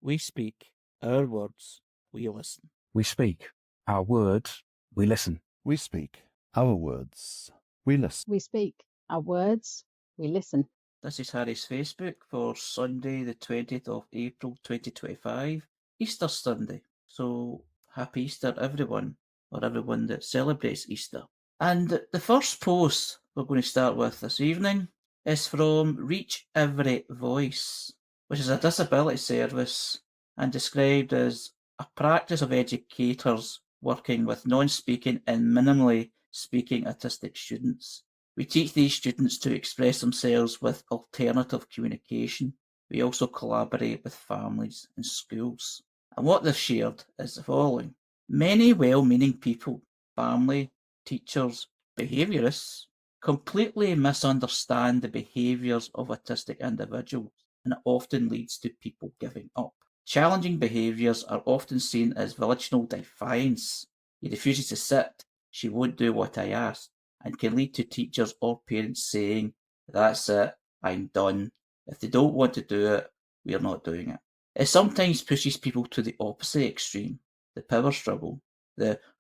We speak our words, we listen. We speak our words, we listen. We speak our words, we listen. We speak our words, we listen. This is Harry's Facebook for Sunday, the 20th of April 2025, Easter Sunday. So, happy Easter, everyone, or everyone that celebrates Easter. And the first post we're going to start with this evening is from Reach Every Voice, which is a disability service and described as a practice of educators working with non-speaking and minimally speaking autistic students. We teach these students to express themselves with alternative communication. We also collaborate with families and schools. And what they've shared is the following. Many well-meaning people, family, teachers, behaviourists, completely misunderstand the behaviours of autistic individuals, and it often leads to people giving up. Challenging behaviours are often seen as volitional defiance. He refuses to sit, she won't do what I asked, and can lead to teachers or parents saying, that's it, I'm done. If they don't want to do it, we're not doing it. It sometimes pushes people to the opposite extreme, the power struggle,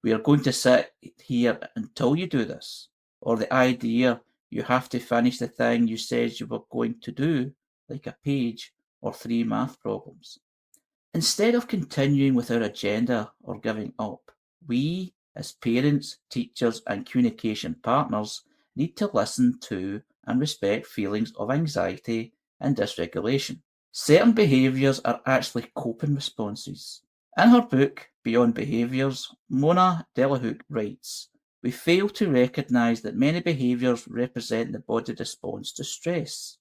we are going to sit here until you do this, or the idea you have to finish the thing you said you were going to do, like a page or 3 math problems. Instead of continuing with our agenda or giving up, we, as parents, teachers and communication partners, need to listen to and respect feelings of anxiety and dysregulation. Certain behaviours are actually coping responses. In her book, Beyond Behaviours, Mona Delahook writes, we fail to recognise that many behaviours represent the body response to stress.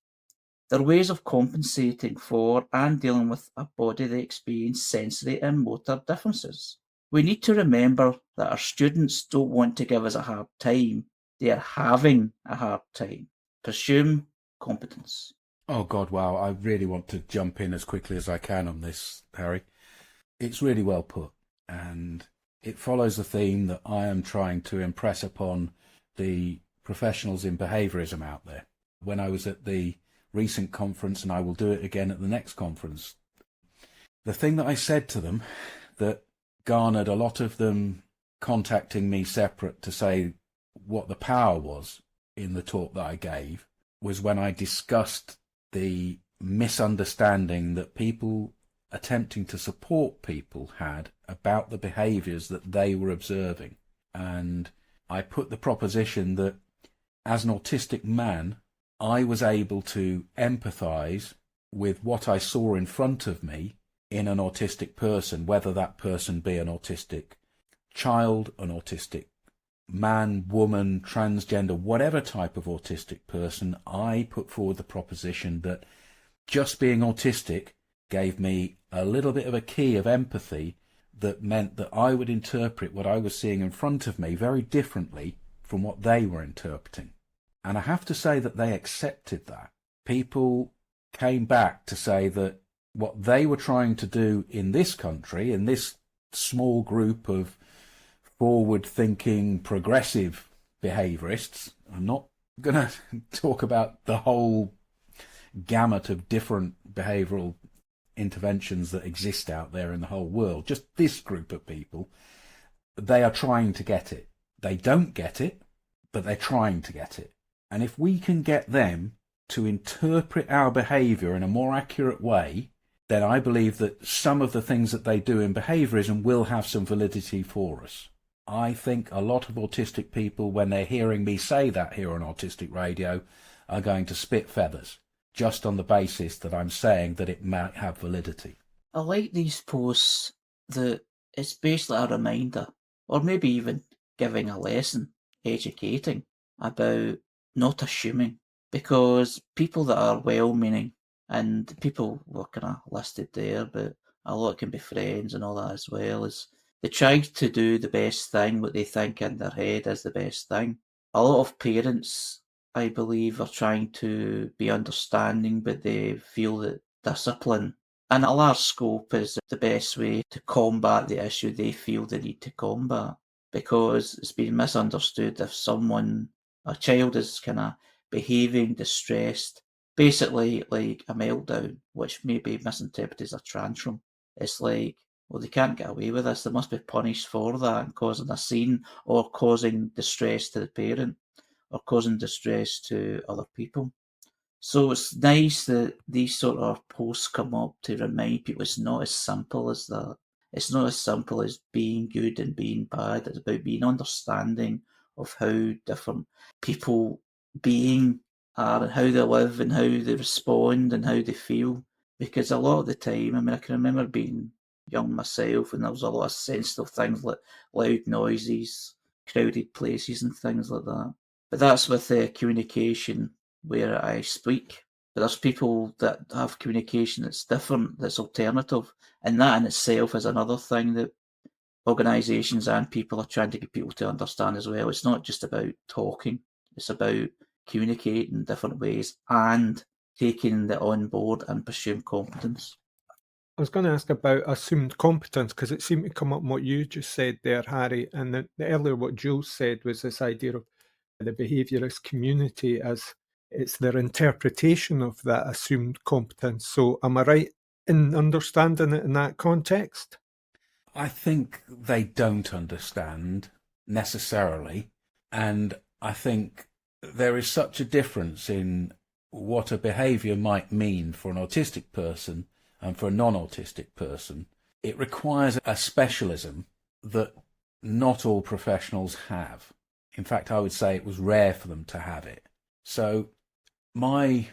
They're ways of compensating for and dealing with a body that experiences sensory and motor differences. We need to remember that our students don't want to give us a hard time. They are having a hard time. Presume competence. Oh God, wow, I really want to jump in as quickly as I can on this, Harry. It's really well put, and it follows the theme that I am trying to impress upon the professionals in behaviourism out there. When I was at the recent conference, and I will do it again at the next conference, the thing that I said to them that garnered a lot of them contacting me separate to say what the power was in the talk that I gave was when I discussed the misunderstanding that people attempting to support people had about the behaviours that they were observing. And I put the proposition that as an autistic man, I was able to empathise with what I saw in front of me in an autistic person, whether that person be an autistic child, an autistic man, woman, transgender, whatever type of autistic person. I put forward the proposition that just being autistic gave me a little bit of a key of empathy that meant that I would interpret what I was seeing in front of me very differently from what they were interpreting. And I have to say that they accepted that. People came back to say that what they were trying to do in this country, in this small group of forward-thinking, progressive behaviourists, I'm not going to talk about the whole gamut of different behavioural interventions that exist out there in the whole world, just this group of people, they are trying to get it. They don't get it, but they're trying to get it. And if we can get them to interpret our behaviour in a more accurate way, then I believe that some of the things that they do in behaviourism will have some validity for us. I think a lot of autistic people, when they're hearing me say that here on Autistic Radio, are going to spit feathers, just on the basis that I'm saying that it might have validity. I like these posts that it's basically a reminder, or maybe even giving a lesson, educating about not assuming, because people that are well-meaning, and people were kind of listed there, but a lot can be friends and all that as well, is they try to do the best thing, what they think in their head is the best thing. A lot of parents, I believe, are trying to be understanding, but they feel that discipline in a large scope is the best way to combat the issue they feel they need to combat, because it's been misunderstood if a child is kind of behaving distressed, basically like a meltdown, which may be misinterpreted as a tantrum. it's like, well, they can't get away with this. They must be punished for that and causing a scene or causing distress to the parent or causing distress to other people. So it's nice that these sort of posts come up to remind people it's not as simple as that. It's not as simple as being good and being bad. It's about being understanding of how different people being are and how they live and how they respond and how they feel. Because a lot of the time, I mean, I can remember being young myself and there was a lot of sensitive things like loud noises, crowded places and things like that. But that's with communication where I speak. But there's people that have communication that's different, that's alternative. And that in itself is another thing that organisations and people are trying to get people to understand as well. It's not just about talking, it's about communicating in different ways and taking that on board and pursuing competence. I was going to ask about assumed competence because it seemed to come up in what you just said there, Harry, and the earlier what Jules said was this idea of the behaviourist community as it's their interpretation of that assumed competence. So am I right in understanding it in that context? I think they don't understand necessarily, and I think there is such a difference in what a behaviour might mean for an autistic person and for a non-autistic person. It requires a specialism that not all professionals have. In fact, I would say it was rare for them to have it. So my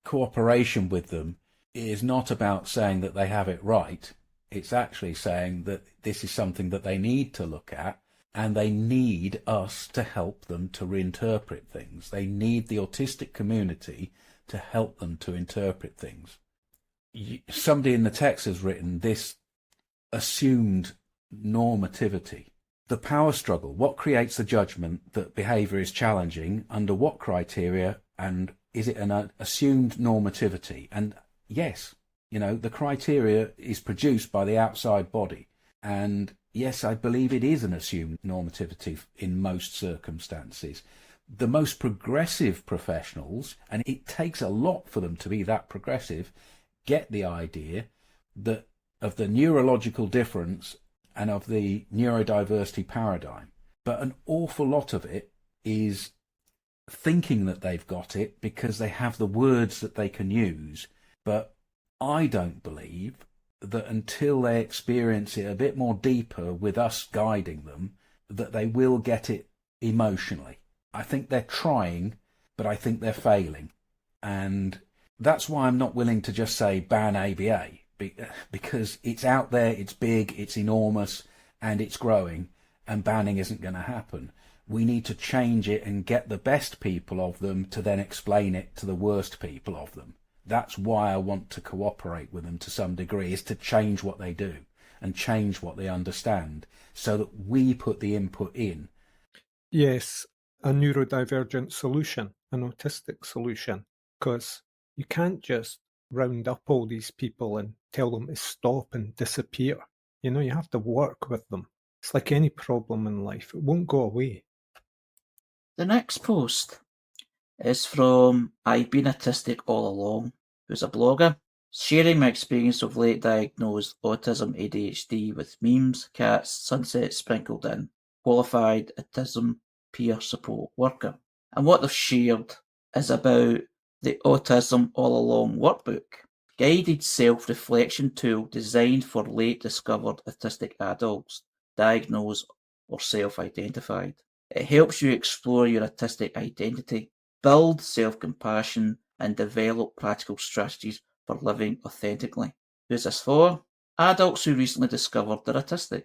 cooperation with them is not about saying that they have it right. It's actually saying that this is something that they need to look at, and they need us to help them to reinterpret things. They need the autistic community to help them to interpret things. Somebody in the text has written this assumed normativity. The power struggle. What creates the judgment that behaviour is challenging? Under what criteria? And is it an assumed normativity? And yes, the criteria is produced by the outside body. And yes, I believe it is an assumed normativity in most circumstances. The most progressive professionals, and it takes a lot for them to be that progressive, get the idea that of the neurological difference and of the neurodiversity paradigm. But an awful lot of it is thinking that they've got it because they have the words that they can use. But I don't believe that until they experience it a bit more deeper with us guiding them, that they will get it emotionally. I think they're trying, but I think they're failing. And that's why I'm not willing to just say ban ABA, because it's out there, it's big, it's enormous, and it's growing, and banning isn't going to happen. We need to change it and get the best people of them to then explain it to the worst people of them. That's why I want to cooperate with them to some degree, is to change what they do and change what they understand so that we put the input in. Yes, a neurodivergent solution, an autistic solution, because you can't just round up all these people and tell them to stop and disappear. You have to work with them. It's like any problem in life. It won't go away. The next post is from I've Been Autistic All Along, who's a blogger, sharing my experience of late diagnosed autism ADHD with memes, cats, sunsets sprinkled in, qualified autism peer support worker. And what they've shared is about the Autism All Along workbook, guided self-reflection tool designed for late discovered autistic adults, diagnosed or self-identified. It helps you explore your autistic identity, build self-compassion, and develop practical strategies for living authentically. Who's this for? Adults who recently discovered they're autistic.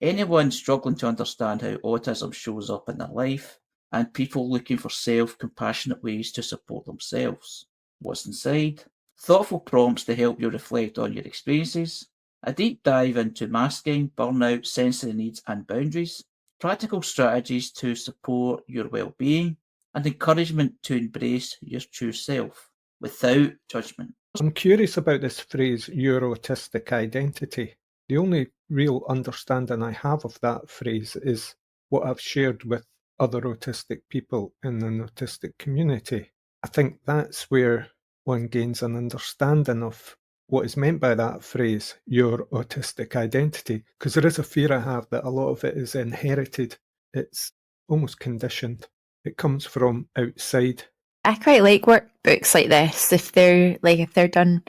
Anyone struggling to understand how autism shows up in their life, and people looking for self-compassionate ways to support themselves. What's inside? Thoughtful prompts to help you reflect on your experiences, a deep dive into masking, burnout, sensory needs and boundaries, practical strategies to support your well-being, and encouragement to embrace your true self without judgment. I'm curious about this phrase, your autistic identity. The only real understanding I have of that phrase is what I've shared with other autistic people in an autistic community. I think that's where one gains an understanding of what is meant by that phrase, your autistic identity, because there is a fear I have that a lot of it is inherited. It's almost conditioned. It comes from outside. I quite like workbooks like this if they're done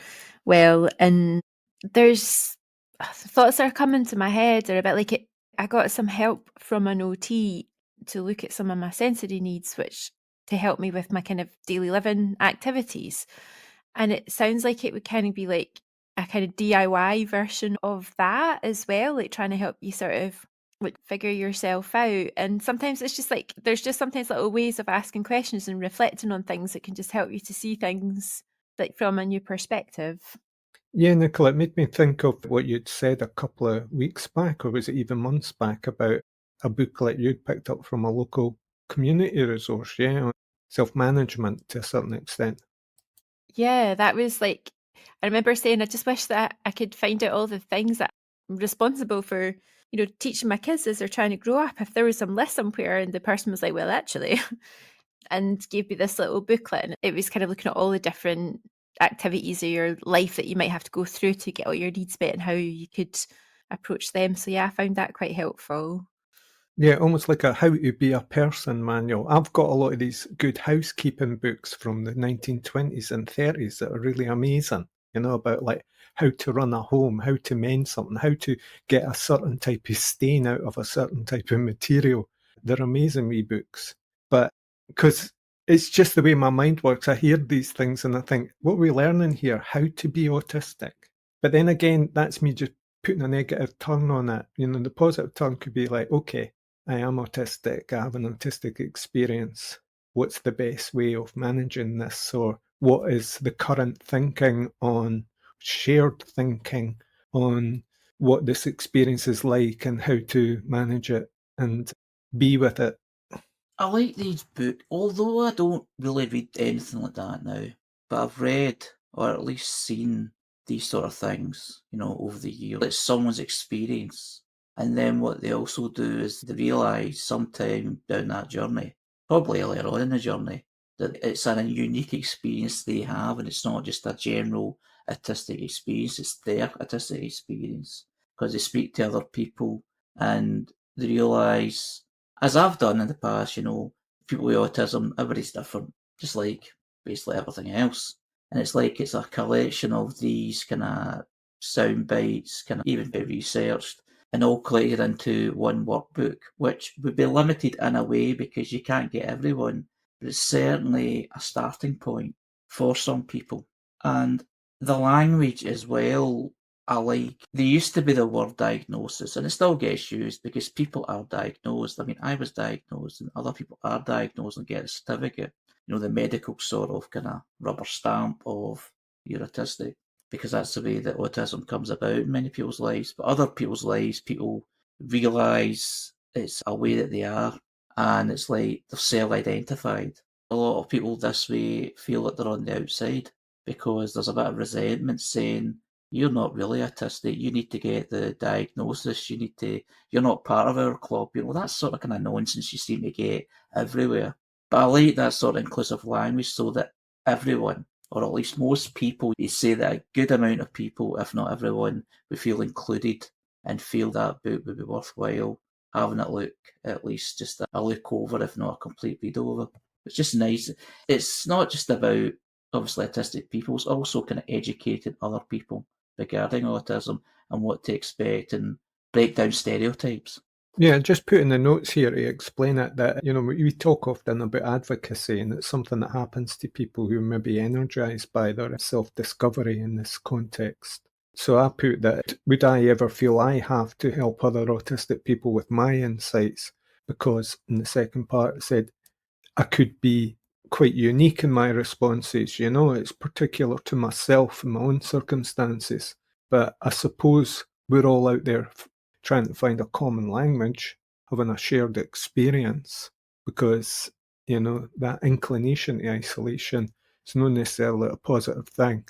well. And there's thoughts that are coming to my head are a bit like it. I got some help from an OT to look at some of my sensory needs, which to help me with my kind of daily living activities. And it sounds like it would kind of be like a kind of DIY version of that as well, like trying to help you sort of like figure yourself out. And sometimes it's just like there's just sometimes little ways of asking questions and reflecting on things that can just help you to see things like from a new perspective. Yeah, Nicola, it made me think of what you'd said a couple of weeks back, or was it even months back, about a booklet you'd picked up from a local community resource, yeah, on self-management to a certain extent. Yeah, that was like, I remember saying, I just wish that I could find out all the things that I'm responsible for, teaching my kids as they're trying to grow up. If there was some list somewhere and the person was like, well, actually, and gave me this little booklet, and it was kind of looking at all the different activities of your life that you might have to go through to get all your needs met and how you could approach them. So yeah, I found that quite helpful. Yeah, almost like a how to be a person manual. I've got a lot of these good housekeeping books from the 1920s and 30s that are really amazing, about like how to run a home, how to mend something, how to get a certain type of stain out of a certain type of material. They're amazing wee books. But because it's just the way my mind works, I hear these things and I think, what are we learning here? How to be autistic. But then again, that's me just putting a negative turn on it. The positive turn could be like, okay, I am autistic, I have an autistic experience. What's the best way of managing this? Or what is the current thinking on shared thinking on what this experience is like and how to manage it and be with it? I like these books, although I don't really read anything like that now. But I've read, or at least seen, these sort of things, over the years. It's someone's experience. And then what they also do is they realise sometime down that journey, probably earlier on in the journey, that it's a unique experience they have, and it's not just a general autistic experience, it's their autistic experience. Because they speak to other people and they realise, as I've done in the past, people with autism, everybody's different, just like basically everything else. And it's like it's a collection of these kind of sound bites, kind of even be researched, and all collated into one workbook, which would be limited in a way because you can't get everyone, but it's certainly a starting point for some people. And the language as well, I like. There used to be the word diagnosis, and it still gets used because people are diagnosed. I mean, I was diagnosed, and other people are diagnosed and get a certificate. The medical sort of kind of rubber stamp of you're autistic, because that's the way that autism comes about in many people's lives. But other people's lives, people realise it's a way that they are, and it's like they're self-identified. A lot of people this way feel that they're on the outside because there's a bit of resentment saying, you're not really autistic, you need to get the diagnosis, you're not part of our club. That sort of kind of nonsense you seem to get everywhere. But I like that sort of inclusive language so that everyone, or at least most people, you say that a good amount of people, if not everyone, would feel included and feel that book would be worthwhile having a look, at least just a look over, if not a complete read over. It's just nice. It's not just about, obviously, autistic people, it's also kind of educating other people regarding autism and what to expect and break down stereotypes. Yeah, just put in the notes here to explain it that, we talk often about advocacy, and it's something that happens to people who may be energised by their self-discovery in this context. So I put that, would I ever feel I have to help other autistic people with my insights? Because in the second part it said, I could be quite unique in my responses, it's particular to myself and my own circumstances. But I suppose we're all out there trying to find a common language, having a shared experience, because, that inclination to isolation is not necessarily a positive thing.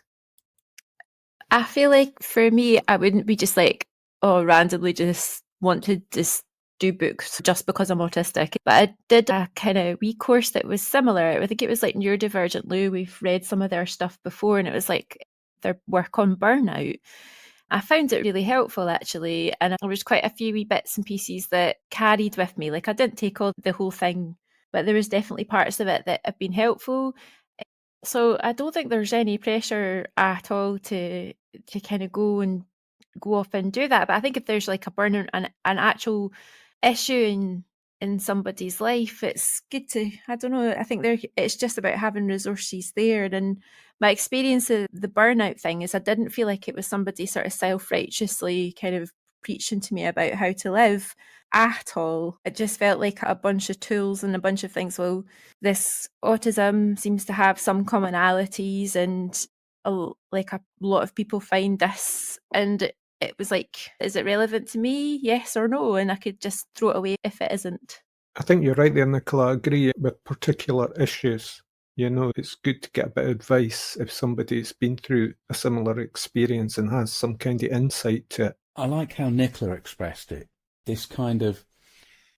I feel like for me, I wouldn't be just like, randomly just want to just do books just because I'm autistic. But I did a kind of wee course that was similar. I think it was like Neurodivergent Lou. We've read some of their stuff before, and it was like their work on burnout. I found it really helpful, actually, and there was quite a few wee bits and pieces that carried with me. Like, I didn't take all the whole thing, but there was definitely parts of it that have been helpful. So I don't think there's any pressure at all to kind of go off and do that. But I think if there's like a burnout and an actual issue in somebody's life, it's good to, I don't know, I think it's just about having resources there. And my experience of the burnout thing is I didn't feel like it was somebody sort of self-righteously kind of preaching to me about how to live at all. It just felt like a bunch of tools and a bunch of things. Well, this autism seems to have some commonalities, and like a lot of people find this, and it was like, is it relevant to me? Yes or no? And I could just throw it away if it isn't. I think you're right there, Nicola. I agree with particular issues. You know, it's good to get a bit of advice if somebody's been through a similar experience and has some kind of insight to it. I like how Nicola expressed it. This kind of,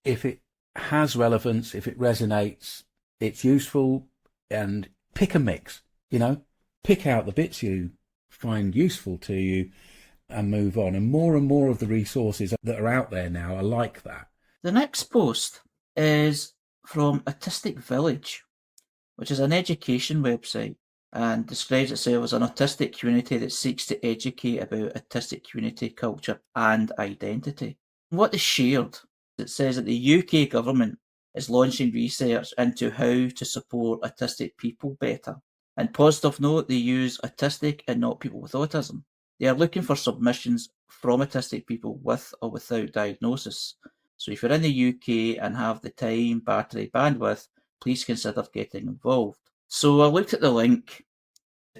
if it has relevance, if it resonates, it's useful, and pick a mix, pick out the bits you find useful to you and move on. And more of the resources that are out there now are like that. The next post is from Autistic Village, which is an education website and describes itself as an autistic community that seeks to educate about autistic community culture and identity. What is shared, it says that the UK government is launching research into how to support autistic people better. And positive note, they use autistic and not people with autism. They are looking for submissions from autistic people with or without diagnosis. So if you're in the UK and have the time, battery, bandwidth, please consider getting involved. So I looked at the link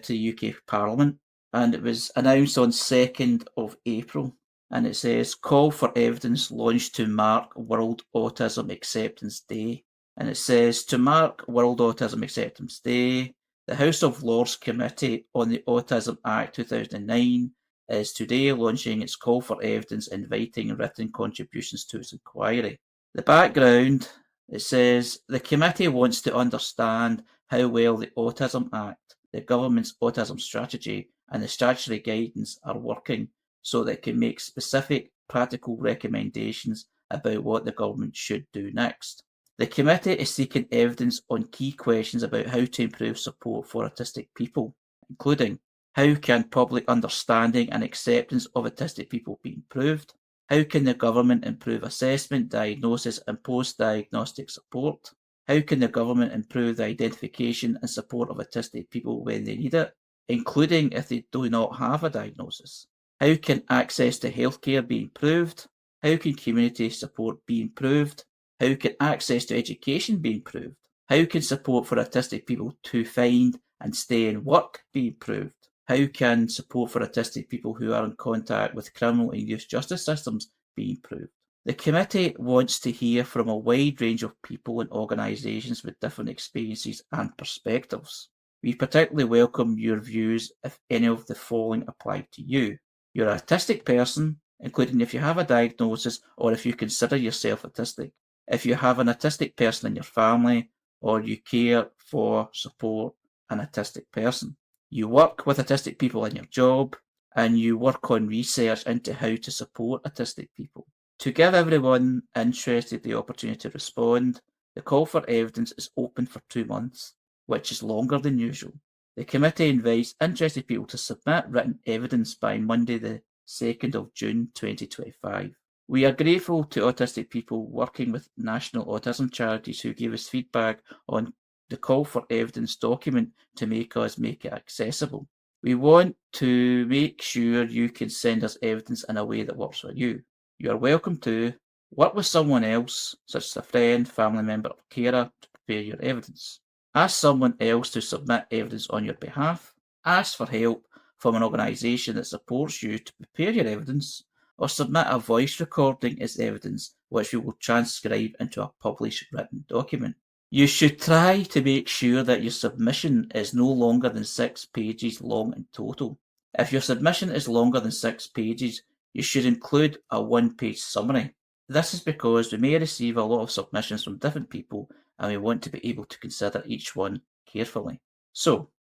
to the UK Parliament, and it was announced on 2nd of April. And it says, call for evidence launched to mark World Autism Acceptance Day. And it says, to mark World Autism Acceptance Day, the House of Lords Committee on the Autism Act 2009 is today launching its call for evidence, inviting written contributions to its inquiry. The background, it says, the committee wants to understand how well the Autism Act, the government's autism strategy, and the statutory guidance are working, so that it can make specific practical recommendations about what the government should do next. The committee is seeking evidence on key questions about how to improve support for autistic people, including how can public understanding and acceptance of autistic people be improved? How can the government improve assessment, diagnosis and post-diagnostic support? How can the government improve the identification and support of autistic people when they need it, including if they do not have a diagnosis? How can access to healthcare be improved? How can community support be improved? How can access to education be improved? How can support for autistic people to find and stay in work be improved? How can support for autistic people who are in contact with criminal and youth justice systems be improved? The committee wants to hear from a wide range of people and organisations with different experiences and perspectives. We particularly welcome your views if any of the following apply to you. You're an autistic person, including if you have a diagnosis or if you consider yourself autistic. If you have an autistic person in your family, or you care for, support an autistic person. You work with autistic people in your job, and you work on research into how to support autistic people. To give everyone interested the opportunity to respond, the call for evidence is open for 2 months, which is longer than usual. The committee invites interested people to submit written evidence by Monday the 2nd of June 2025. We are grateful to autistic people working with national autism charities who gave us feedback on the call for evidence document to make it accessible. We want to make sure you can send us evidence in a way that works for you. You are welcome to work with someone else, such as a friend, family member, or carer, to prepare your evidence. Ask someone else to submit evidence on your behalf. Ask for help from an organisation that supports you to prepare your evidence, or submit a voice recording as evidence, which we will transcribe into a published written document. You should try to make sure that your submission is no longer than 6 pages long in total. If your submission is longer than 6 pages, you should include a 1-page summary. This is because we may receive a lot of submissions from different people, and we want to be able to consider each one carefully. So,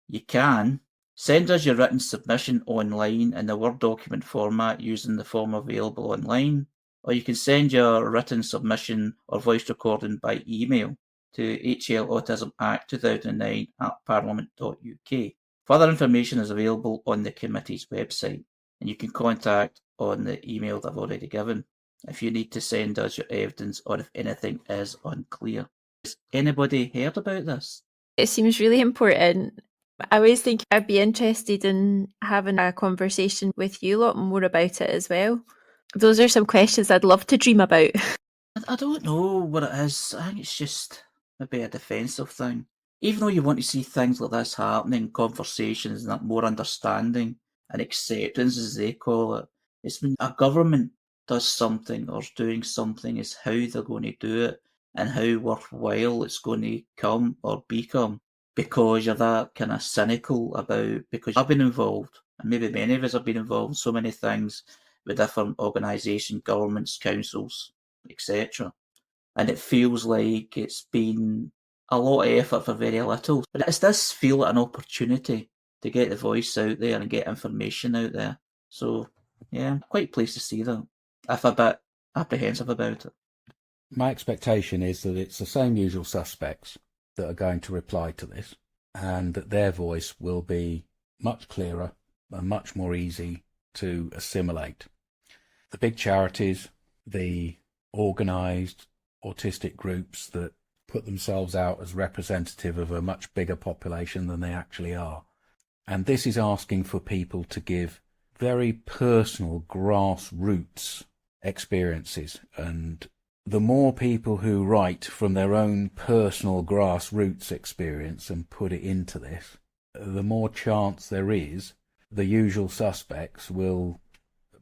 you can Send us your written submission online in the Word document format using the form available online, or you can send your written submission or voice recording by email to hlautismact2009@parliament.uk. Further information is available on the committee's website, and you can contact on the email that I've already given if you need to send us your evidence or if anything is unclear. Has anybody heard about this? It seems really important. I always think I'd be interested in having a conversation with you a lot more about it as well. Those are some questions I'd love to dream about. I don't know what it is. I think it's just maybe a defensive thing. Even though you want to see things like this happening, conversations and that more understanding and acceptance, as they call it, it's when a government does something or is doing something, is how they're going to do it and how worthwhile it's going to come or become. Because you're that kind of cynical about, because I've been involved, and maybe many of us have been involved in so many things with different organisations, governments, councils, etc. And it feels like it's been a lot of effort for very little. But it does feel like an opportunity to get the voice out there and get information out there. So, yeah, I'm quite pleased to see that. I'm a bit apprehensive about it. My expectation is that it's the same usual suspects that are going to reply to this, and that their voice will be much clearer and much more easy to assimilate. The big charities, the organised autistic groups that put themselves out as representative of a much bigger population than they actually are. And this is asking for people to give very personal grassroots experiences, and the more people who write from their own personal grassroots experience and put it into this, the more chance there is the usual suspects will,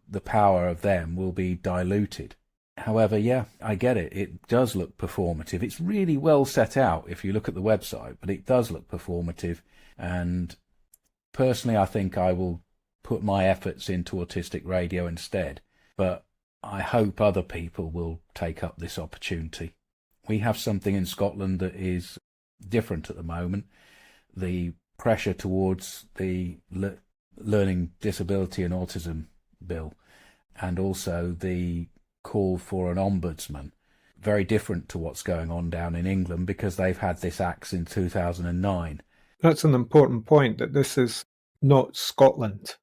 the power of them will be diluted. However, yeah, I get it. It does look performative. It's really well set out if you look at the website, but it does look performative. And personally, I think I will put my efforts into autistic radio instead. But I hope other people will take up this opportunity. We have something in Scotland that is different at the moment. The pressure towards the Learning Disability and Autism Bill, and also the call for an ombudsman, very different to what's going on down in England, because they've had this act in 2009. That's an important point, that this is not Scotland.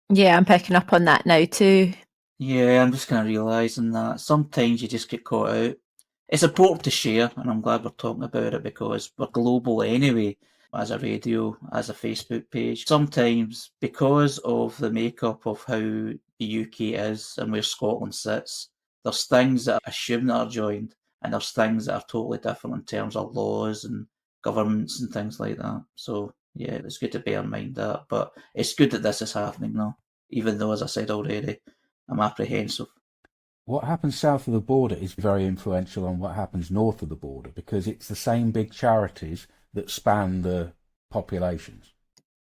Yeah, I'm picking up on that now too. Yeah, I'm just kind of realising that sometimes you just get caught out. It's important to share, and I'm glad we're talking about it because we're global anyway, as a radio, as a Facebook page. Sometimes, because of the makeup of how the UK is and where Scotland sits, there's things that I assume that are joined, and there's things that are totally different in terms of laws and governments and things like that. So, yeah, it's good to bear in mind that. But it's good that this is happening now, even though, as I said already, I'm apprehensive. What happens south of the border is very influential on what happens north of the border, because it's the same big charities that span the populations.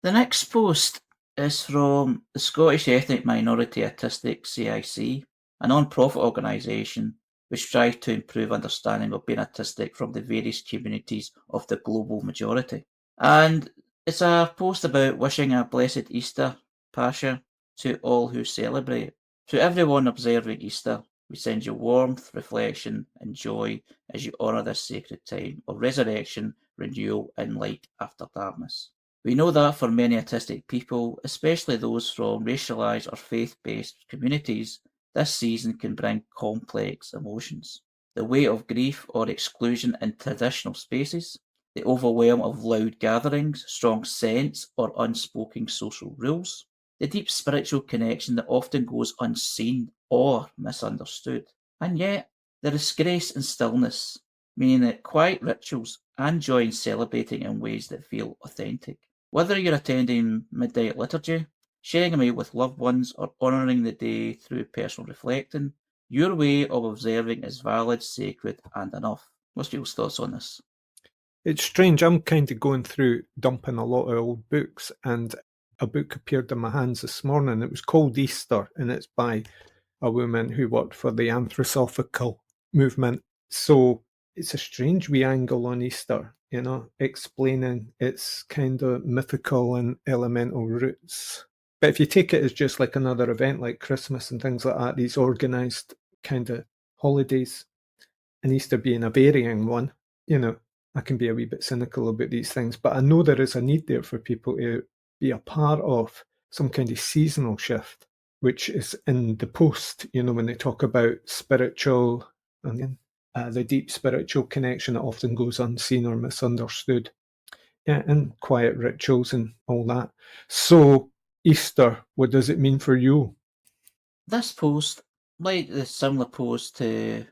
The next post is from the Scottish Ethnic Minority Autistics CIC, a non-profit organisation which strives to improve understanding of being autistic from the various communities of the global majority. And it's a post about wishing a blessed Easter, Pascha, to all who celebrate. To everyone observing Easter, we send you warmth, reflection, and joy as you honour this sacred time of resurrection, renewal, and light after darkness. We know that for many autistic people, especially those from racialised or faith-based communities, this season can bring complex emotions. The weight of grief or exclusion in traditional spaces, the overwhelm of loud gatherings, strong sense or unspoken social rules, the deep spiritual connection that often goes unseen or misunderstood. And yet, there is grace and stillness, meaning that quiet rituals and joy in celebrating in ways that feel authentic. Whether you're attending midnight liturgy, sharing a meal with loved ones, or honouring the day through personal reflecting, your way of observing is valid, sacred, and enough. What's your thoughts on this? It's strange. I'm kind of going through dumping a lot of old books, and a book appeared in my hands this morning. It was called Easter, and it's by a woman who worked for the Anthroposophical movement. So it's a strange wee angle on Easter, explaining its kind of mythical and elemental roots. But if you take it as just like another event like Christmas and things like that, these organised kind of holidays, and Easter being a varying one, I can be a wee bit cynical about these things, but I know there is a need there for people to be a part of some kind of seasonal shift, which is in the post, when they talk about spiritual and the deep spiritual connection that often goes unseen or misunderstood. Yeah, and quiet rituals and all that. So, Easter, what does it mean for you? This post, like the similar post to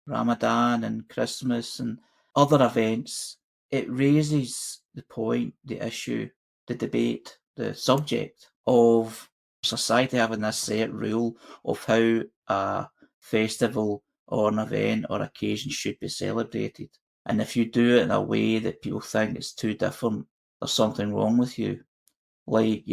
Ramadan and Christmas and other events, it raises the point, the issue, the debate, the subject of society having this set rule of how a festival or an event or occasion should be celebrated. And if you do it in a way that people think it's too different, there's something wrong with you. Like,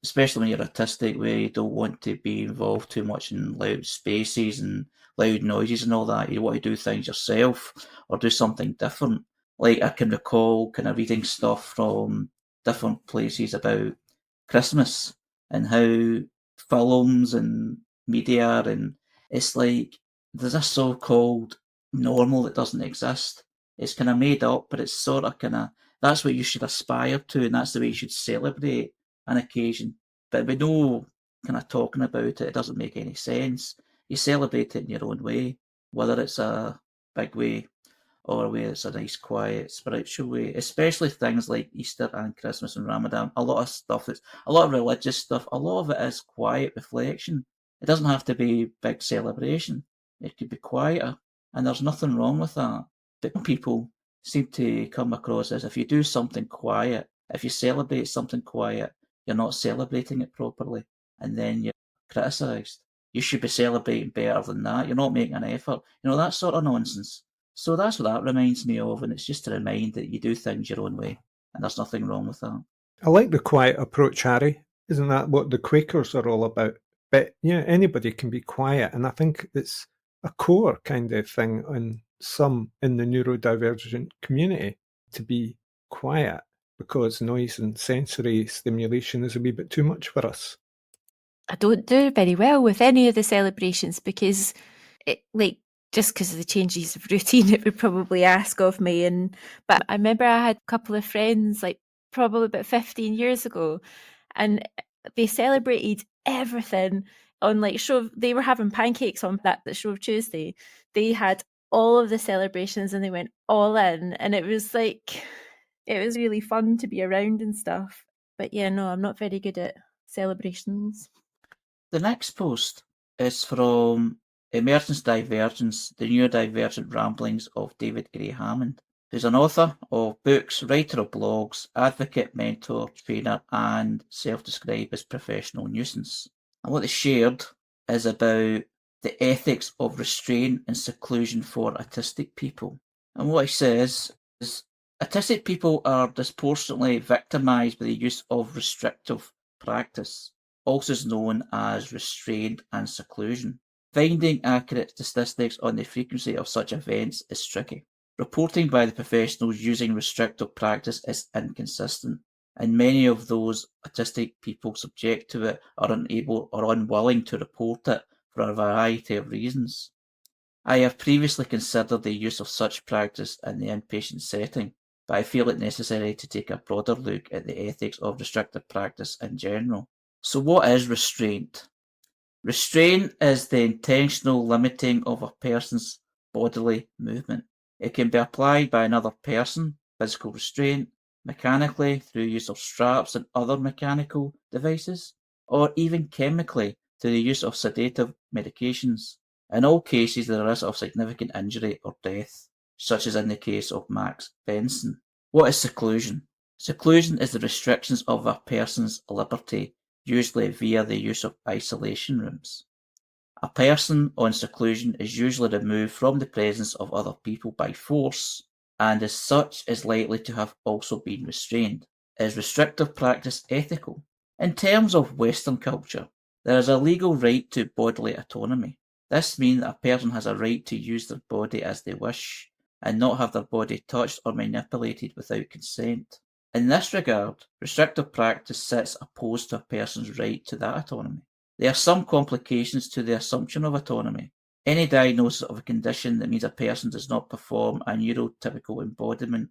especially when you're autistic, where you don't want to be involved too much in loud spaces and loud noises and all that. You want to do things yourself or do something different. Like, I can recall kind of reading stuff from different places about Christmas and how films and media, and it's like there's a so-called normal that doesn't exist. It's kind of made up, but it's sort of kind of, that's what you should aspire to, and that's the way you should celebrate an occasion. But we know, kind of talking about it, it doesn't make any sense. You celebrate it in your own way, whether it's a big way or a way that's a nice, quiet, spiritual way. Especially things like Easter and Christmas and Ramadan. A lot of stuff that's a lot of religious stuff. A lot of it is quiet reflection. It doesn't have to be big celebration. It could be quieter, and there's nothing wrong with that. But people seem to come across as if you do something quiet, if you celebrate something quiet, you're not celebrating it properly, and then you're criticised. You should be celebrating better than that. You're not making an effort. That sort of nonsense. So that's what that reminds me of, and it's just to remind that you do things your own way, and there's nothing wrong with that. I like the quiet approach, Harry. Isn't that what the Quakers are all about? But yeah, anybody can be quiet, and I think it's a core kind of thing in the neurodivergent community to be quiet, because noise and sensory stimulation is a wee bit too much for us. I don't do very well with any of the celebrations because just because of the changes of routine it would probably ask of me. But I remember I had a couple of friends, like probably about 15 years ago, and they celebrated everything on they were having pancakes on that Shrove Tuesday. They had all of the celebrations and they went all in, and it was really fun to be around and stuff. But yeah, no, I'm not very good at celebrations. The next post is from Emergence Divergence, the Neurodivergent Ramblings of David Gray Hammond, who's an author of books, writer of blogs, advocate, mentor, trainer, and self-described as professional nuisance. And what they shared is about the ethics of restraint and seclusion for autistic people. And what he says is, autistic people are disproportionately victimised by the use of restrictive practice, also known as restraint and seclusion. Finding accurate statistics on the frequency of such events is tricky. Reporting by the professionals using restrictive practice is inconsistent, and many of those autistic people subject to it are unable or unwilling to report it for a variety of reasons. I have previously considered the use of such practice in the inpatient setting, but I feel it necessary to take a broader look at the ethics of restrictive practice in general. So what is restraint? Restraint is the intentional limiting of a person's bodily movement. It can be applied by another person, physical restraint, mechanically through use of straps and other mechanical devices, or even chemically through the use of sedative medications. In all cases, there is of significant injury or death, such as in the case of Max Benson. What is seclusion? Seclusion is the restrictions of a person's liberty, usually via the use of isolation rooms. A person on seclusion is usually removed from the presence of other people by force, and as such is likely to have also been restrained. Is restrictive practice ethical? In terms of Western culture, there is a legal right to bodily autonomy. This means that a person has a right to use their body as they wish, and not have their body touched or manipulated without consent. In this regard, restrictive practice sits opposed to a person's right to that autonomy. There are some complications to the assumption of autonomy. Any diagnosis of a condition that means a person does not perform a neurotypical embodiment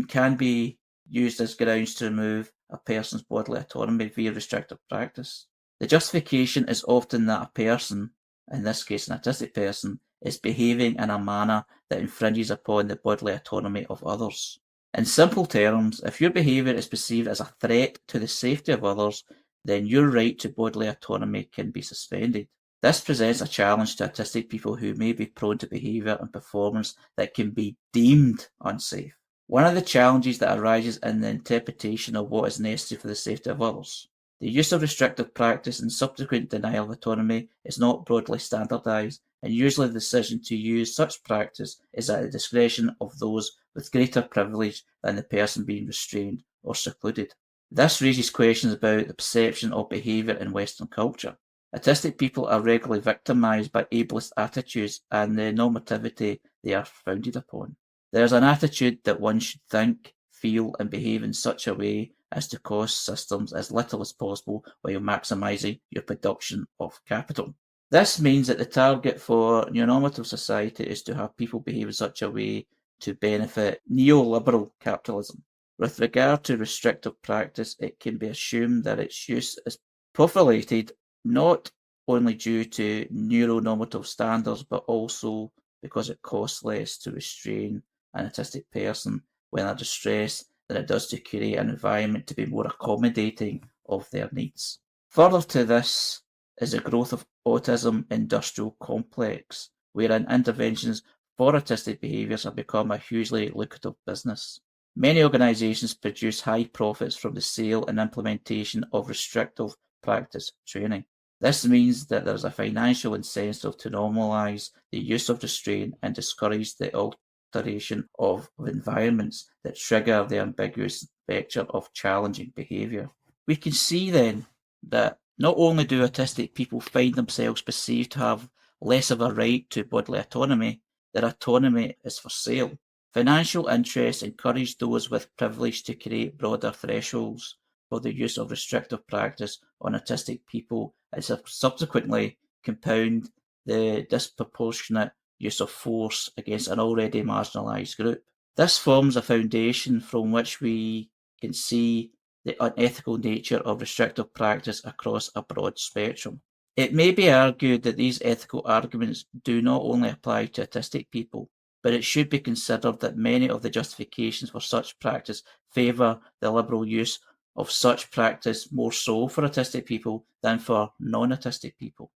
can be used as grounds to remove a person's bodily autonomy via restrictive practice. The justification is often that a person, in this case an autistic person, is behaving in a manner that infringes upon the bodily autonomy of others. In simple terms, if your behaviour is perceived as a threat to the safety of others, then your right to bodily autonomy can be suspended. This presents a challenge to autistic people who may be prone to behaviour and performance that can be deemed unsafe. One of the challenges that arises in the interpretation of what is necessary for the safety of others. The use of restrictive practice and subsequent denial of autonomy is not broadly standardised, and usually the decision to use such practice is at the discretion of those with greater privilege than the person being restrained or secluded. This raises questions about the perception of behaviour in Western culture. Autistic people are regularly victimised by ableist attitudes and the normativity they are founded upon. There is an attitude that one should think, feel and behave in such a way as to cost systems as little as possible while maximising your production of capital. This means that the target for neonormative society is to have people behave in such a way to benefit neoliberal capitalism. With regard to restrictive practice, it can be assumed that its use is profilated not only due to neuronormative standards, but also because it costs less to restrain an autistic person when under stress than it does to create an environment to be more accommodating of their needs. Further to this is the growth of autism industrial complex, wherein interventions for autistic behaviours have become a hugely lucrative business. Many organisations produce high profits from the sale and implementation of restrictive practice training. This means that there is a financial incentive to normalise the use of restraint and discourage the alteration of environments that trigger the ambiguous vector of challenging behaviour. We can see then that not only do autistic people find themselves perceived to have less of a right to bodily autonomy, their autonomy is for sale. Financial interests encourage those with privilege to create broader thresholds for the use of restrictive practice on autistic people and subsequently compound the disproportionate use of force against an already marginalised group. This forms a foundation from which we can see the unethical nature of restrictive practice across a broad spectrum. It may be argued that these ethical arguments do not only apply to autistic people, but it should be considered that many of the justifications for such practice favour the liberal use of such practice more so for autistic people than for non-autistic people.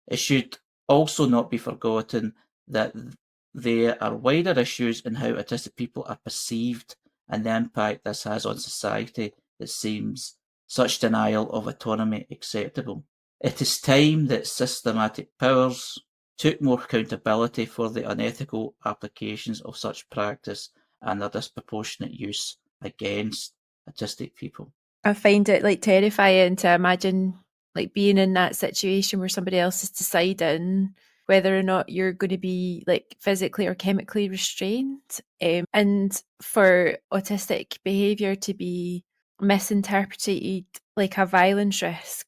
It should also not be forgotten that there are wider issues in how autistic people are perceived and the impact this has on society that seems such denial of autonomy acceptable. It is time that systematic powers took more accountability for the unethical applications of such practice and their disproportionate use against autistic people. I find it terrifying to imagine being in that situation where somebody else is deciding whether or not you're going to be physically or chemically restrained, and for autistic behaviour to be misinterpreted like a violence risk.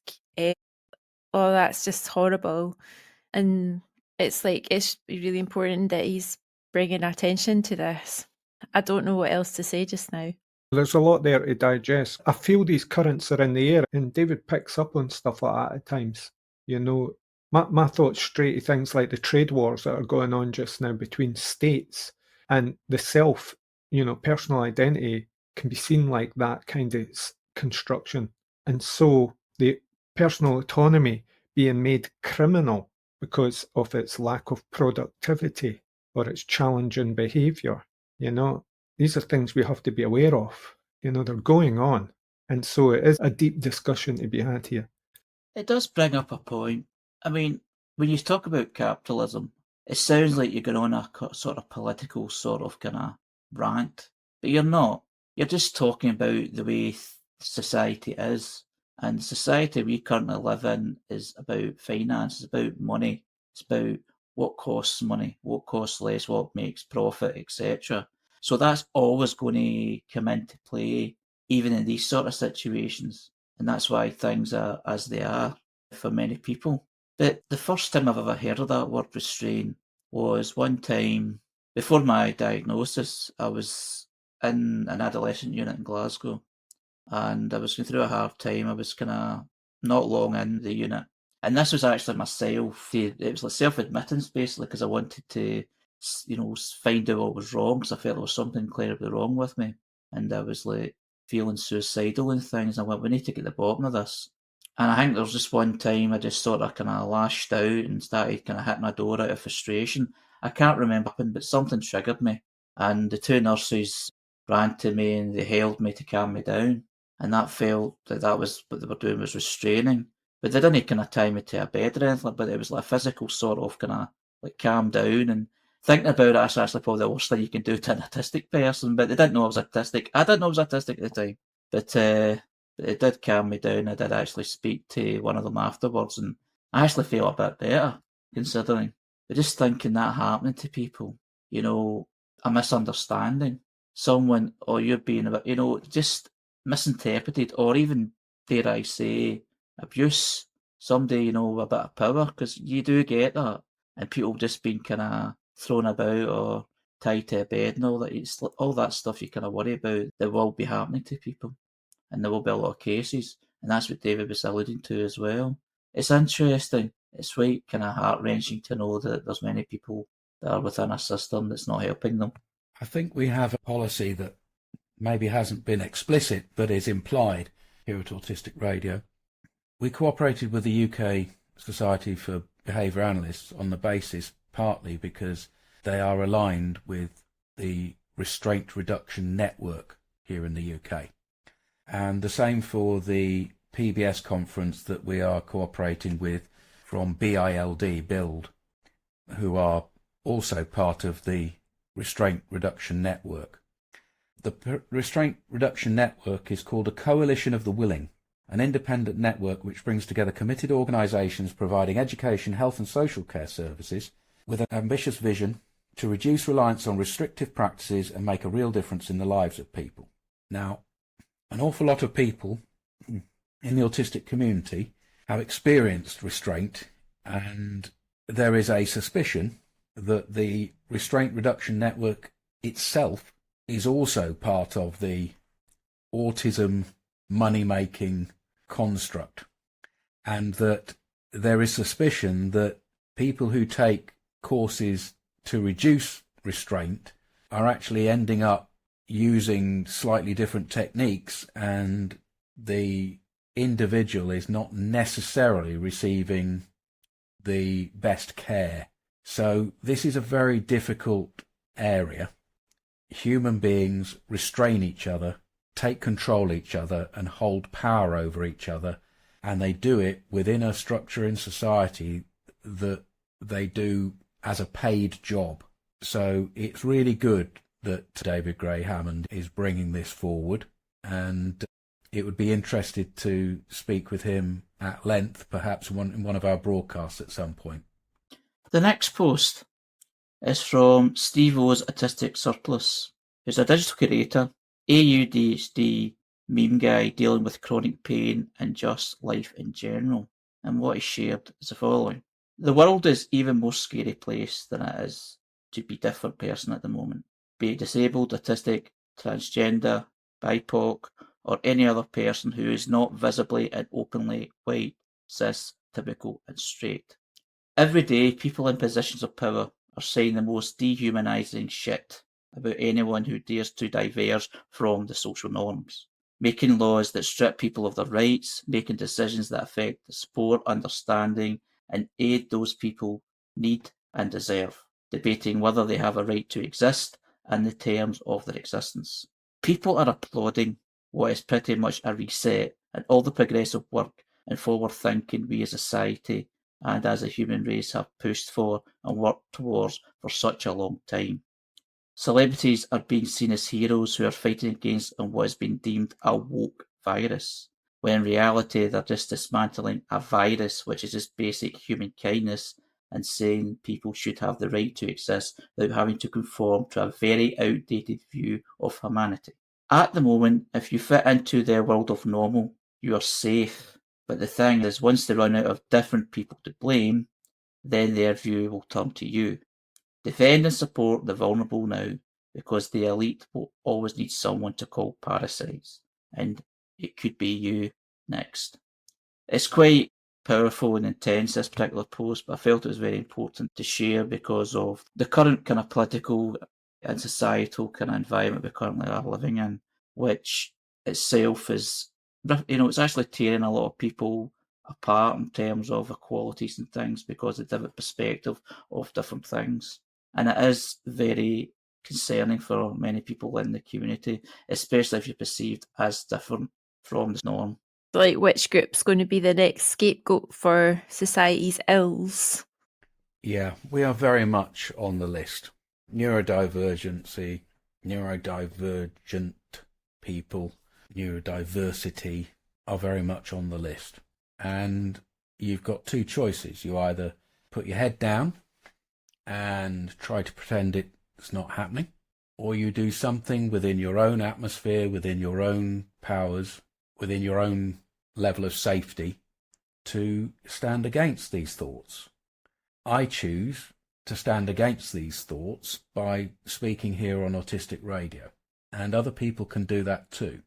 Oh, that's just horrible. And it's really important that he's bringing attention to this. I don't know what else to say just now. There's a lot there to digest. I feel these currents are in the air, and David picks up on stuff like that at times. My thoughts stray to things like the trade wars that are going on just now between states, and the self, personal identity can be seen like that kind of construction. And so the personal autonomy being made criminal because of its lack of productivity or its challenging behaviour, these are things we have to be aware of. They're going on. And so it is a deep discussion to be had here. It does bring up a point. I mean, when you talk about capitalism, it sounds like you're going on a sort of political sort of kind of rant, but you're not. You're just talking about the way society is. And the society we currently live in is about finance, it's about money, it's about what costs money, what costs less, what makes profit, etc. So that's always going to come into play, even in these sort of situations. And that's why things are as they are for many people. But the first time I've ever heard of that word restrain was one time before my diagnosis. I was in an adolescent unit in Glasgow, and I was going through a hard time. I was kind of not long in the unit. And this was actually myself. It was like self-admittance, basically, because I wanted to, find out what was wrong, because I felt there was something incredibly wrong with me. And I was like feeling suicidal and things. I went, we need to get to the bottom of this. And I think there was just one time I just sort of kind of lashed out and started kind of hitting my door out of frustration. I can't remember, but something triggered me. And the two nurses ran to me and they held me to calm me down. And that felt that was what they were doing, was restraining. But they didn't kind of tie me to a bed or anything, but it was like a physical sort of kind of like calm down. And thinking about it, that's actually probably the worst thing you can do to an autistic person. But they didn't know I was autistic. I didn't know I was autistic at the time. But it did calm me down. I did actually speak to one of them afterwards, and I actually feel a bit better, considering. But just thinking that happening to people, a misunderstanding, someone, or you're being a bit, just misinterpreted, or even, dare I say, abuse, somebody, with a bit of power, because you do get that, and people just being kind of thrown about or tied to a bed and all that. It's all that stuff you kind of worry about that will be happening to people, and there will be a lot of cases, and that's what David was alluding to as well. It's interesting. It's quite kind of heart-wrenching to know that there's many people that are within a system that's not helping them. I think we have a policy that maybe hasn't been explicit but is implied here at Autistic Radio. We cooperated with the UK Society for Behaviour Analysts on the basis partly because they are aligned with the Restraint Reduction Network here in the UK. And the same for the PBS conference that we are cooperating with from Build, who are also part of the Restraint Reduction Network. The Restraint Reduction Network is called a Coalition of the Willing, an independent network which brings together committed organisations providing education, health and social care services with an ambitious vision to reduce reliance on restrictive practices and make a real difference in the lives of people. Now, an awful lot of people in the autistic community have experienced restraint, and there is a suspicion that the Restraint Reduction Network itself is also part of the autism money-making construct, and that there is suspicion that people who take courses to reduce restraint are actually ending up using slightly different techniques, and the individual is not necessarily receiving the best care. So this is a very difficult area. Human beings restrain each other, take control of each other and hold power over each other, and they do it within a structure in society that they do as a paid job. So it's really good that David Gray Hammond is bringing this forward, and it would be interested to speak with him at length, perhaps in one of our broadcasts at some point. The next post is from Stevo's Autistic Surplus, who's a digital creator, ADHD meme guy dealing with chronic pain and just life in general. And what he shared is the following. The world is an even more scary place than it is to be a different person at the moment. Be it disabled, autistic, transgender, BIPOC, or any other person who is not visibly and openly white, cis, typical, and straight. Every day, people in positions of power are saying the most dehumanising shit about anyone who dares to diverge from the social norms, making laws that strip people of their rights, making decisions that affect the support, understanding, and aid those people need and deserve, debating whether they have a right to exist and the terms of their existence. People are applauding what is pretty much a reset and all the progressive work and forward thinking we as a society and as a human race have pushed for and worked towards for such a long time. Celebrities are being seen as heroes who are fighting against what has been deemed a woke virus, when in reality they're just dismantling a virus which is just basic human kindness and saying people should have the right to exist without having to conform to a very outdated view of humanity. At the moment, if you fit into their world of normal, you are safe. But the thing is, once they run out of different people to blame, then their view will turn to you. Defend and support the vulnerable now, because the elite will always need someone to call parasites, and it could be you next. It's quite powerful and intense, this particular post, but I felt it was very important to share because of the current kind of political and societal kind of environment we currently are living in, which itself is, it's actually tearing a lot of people apart in terms of equalities and things because of different perspective of different things. And it is very concerning for many people in the community, especially if you're perceived as different from the norm. Like, which group's going to be the next scapegoat for society's ills? Yeah, we are very much on the list. Neurodivergency, neurodivergent people, neurodiversity are very much on the list. And you've got two choices. You either put your head down and try to pretend it's not happening, or you do something within your own atmosphere, within your own powers, within your own level of safety to stand against these thoughts. I choose to stand against these thoughts by speaking here on Autistic Radio, and other people can do that too.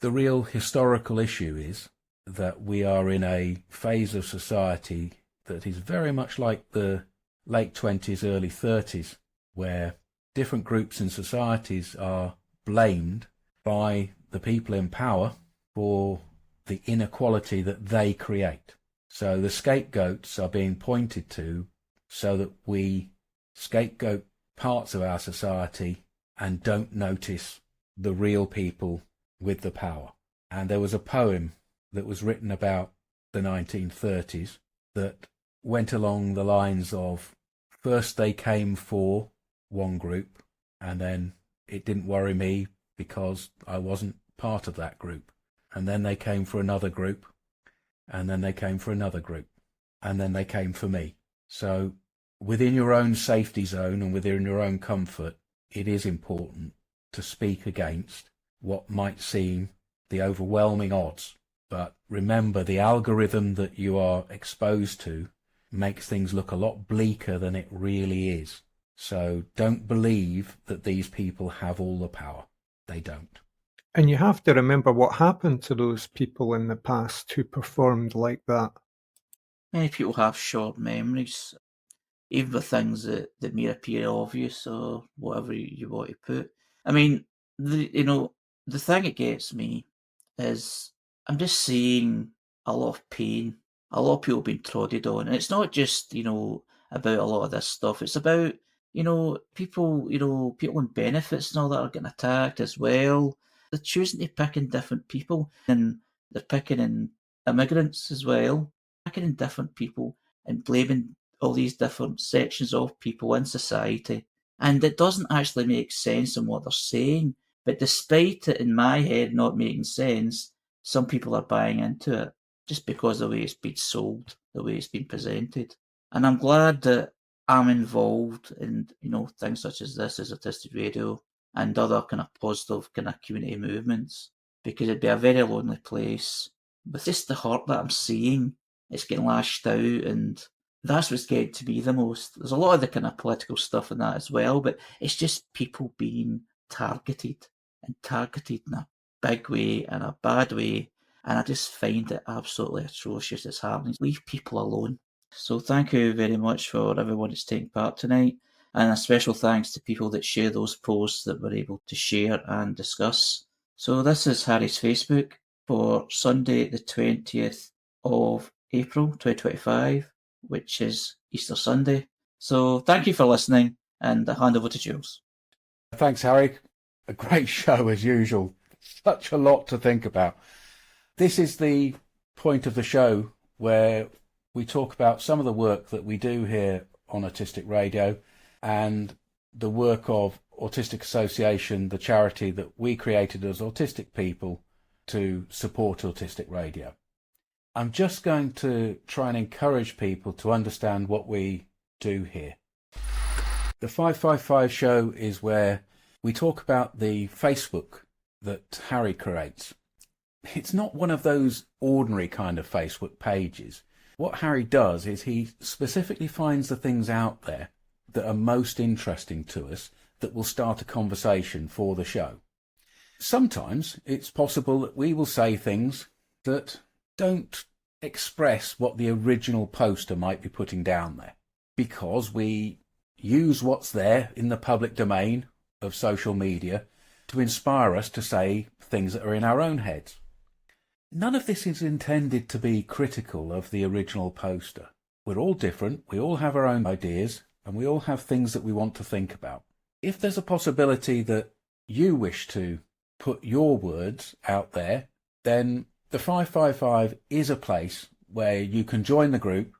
The real historical issue is that we are in a phase of society that is very much like the late 20s, early 30s, where different groups in societies are blamed by the people in power for the inequality that they create. So the scapegoats are being pointed to so that we scapegoat parts of our society and don't notice the real people with the power. And there was a poem that was written about the 1930s that went along the lines of, first they came for one group, and then it didn't worry me because I wasn't part of that group. And then they came for another group, and then they came for another group, and then they came for me. So within your own safety zone and within your own comfort, it is important to speak against what might seem the overwhelming odds. But remember, the algorithm that you are exposed to makes things look a lot bleaker than it really is. So don't believe that these people have all the power. They don't. And you have to remember what happened to those people in the past who performed like that. Many people have short memories, even with things that may appear obvious or whatever you want to put. I mean, the thing that gets me is I'm just seeing a lot of pain, a lot of people being trodden on. And it's not just, about a lot of this stuff. It's about, people on benefits and all that are getting attacked as well. They're choosing to pick in different people, and they're picking in immigrants as well, picking in different people and blaming all these different sections of people in society. And it doesn't actually make sense in what they're saying. But despite it in my head not making sense, some people are buying into it just because of the way it's been sold, the way it's been presented. And I'm glad that I'm involved in, things such as this, as Autistic Radio, and other kind of positive kind of community movements, because it'd be a very lonely place. With just the hurt that I'm seeing, it's getting lashed out, and that's what's getting to me the most. There's a lot of the kind of political stuff in that as well, but it's just people being targeted, and targeted in a big way and a bad way, and I just find it absolutely atrocious it's happening. Leave people alone. So thank you very much for everyone that's taking part tonight, and a special thanks to people that share those posts that we're able to share and discuss. So this is Harry's Facebook for Sunday the 20th of April 2025, which is Easter Sunday. So thank you for listening, and I hand over to Jules. Thanks, Harry. A great show as usual. Such a lot to think about. This is the point of the show where we talk about some of the work that we do here on Autistic Radio and the work of Autistic Association, the charity that we created as autistic people to support Autistic Radio. I'm just going to try and encourage people to understand what we do here. The 555 show is where we talk about the Facebook that Harry creates. It's not one of those ordinary kind of Facebook pages. What Harry does is he specifically finds the things out there that are most interesting to us that will start a conversation for the show. Sometimes it's possible that we will say things that don't express what the original poster might be putting down there, because we use what's there in the public domain of social media to inspire us to say things that are in our own heads. None of this is intended to be critical of the original poster. We're all different, we all have our own ideas, and we all have things that we want to think about. If there's a possibility that you wish to put your words out there, then the 555 is a place where you can join the group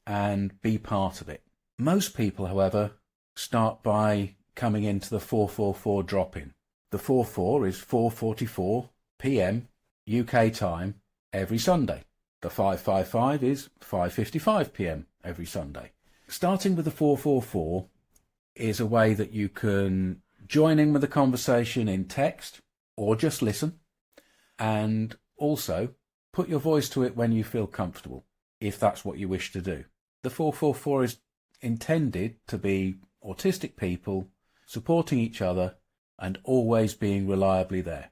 and be part of it. Most people, however, start by coming into the 444 drop-in. The 44 is 4:44 PM UK time every Sunday. The 555 is 5:55 PM every Sunday. Starting with the 444 is a way that you can join in with the conversation in text or just listen, and also put your voice to it when you feel comfortable, if that's what you wish to do. The 444 is intended to be autistic people supporting each other and always being reliably there.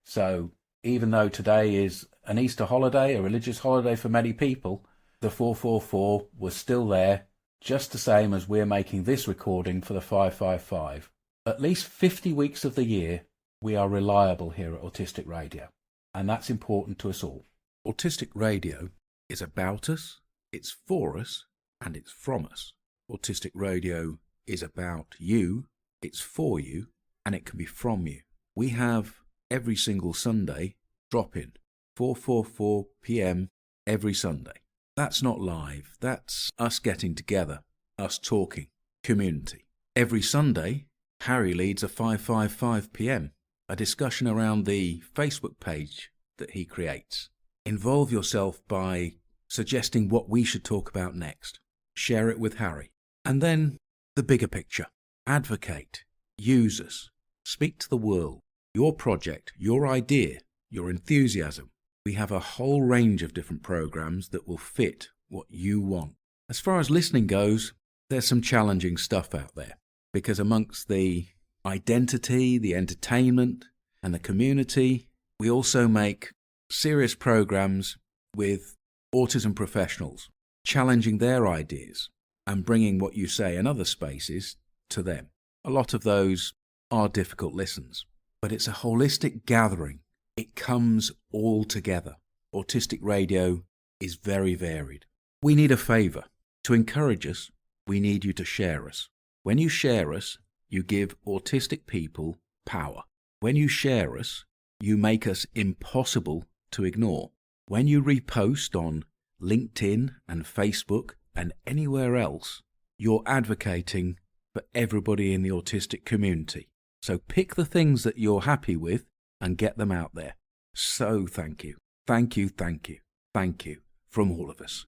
So even though today is an Easter holiday, a religious holiday for many people, the 444 was still there, just the same as we're making this recording for the 555. At least 50 weeks of the year, we are reliable here at Autistic Radio, and that's important to us all. Autistic Radio is about us, it's for us, and it's from us. Autistic Radio is about you, it's for you, and it can be from you. We have every single Sunday drop-in, 4:44 PM every Sunday. That's not live, that's us getting together, us talking, community. Every Sunday, Harry leads a 5:55 PM, a discussion around the Facebook page that he creates. Involve yourself by suggesting what we should talk about next. Share it with Harry. And then the bigger picture. Advocate. Use us. Speak to the world. Your project, your idea, your enthusiasm. We have a whole range of different programs that will fit what you want. As far as listening goes, there's some challenging stuff out there, because amongst the identity, the entertainment, and the community, we also make serious programs with autism professionals, challenging their ideas and bringing what you say in other spaces to them. A lot of those are difficult listens, but it's a holistic gathering. It comes all together. Autistic Radio is very varied. We need a favour. To encourage us, we need you to share us. When you share us, you give autistic people power. When you share us, you make us impossible to ignore. When you repost on LinkedIn and Facebook and anywhere else, you're advocating for everybody in the autistic community. So pick the things that you're happy with and get them out there. So thank you. Thank you, thank you, thank you from all of us.